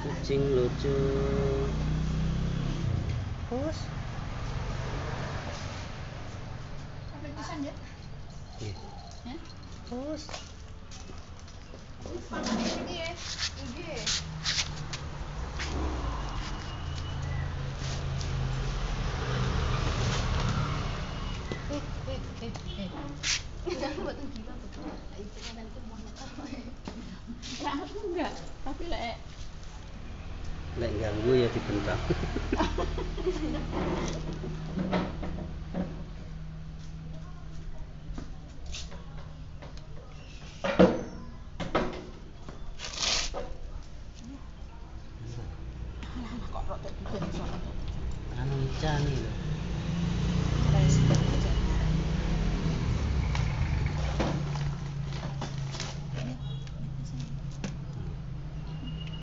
Kucing lucu. Pus. Sampai pisan ya? Iya. Ya? Pus. Ini ya. Ini. Jangan buat gila betul. Itu kan nanti mau ya aku enggak, tapi lek Lek ganggu ya dibentak. kok rotok juga sono. Anu Ica nih loh.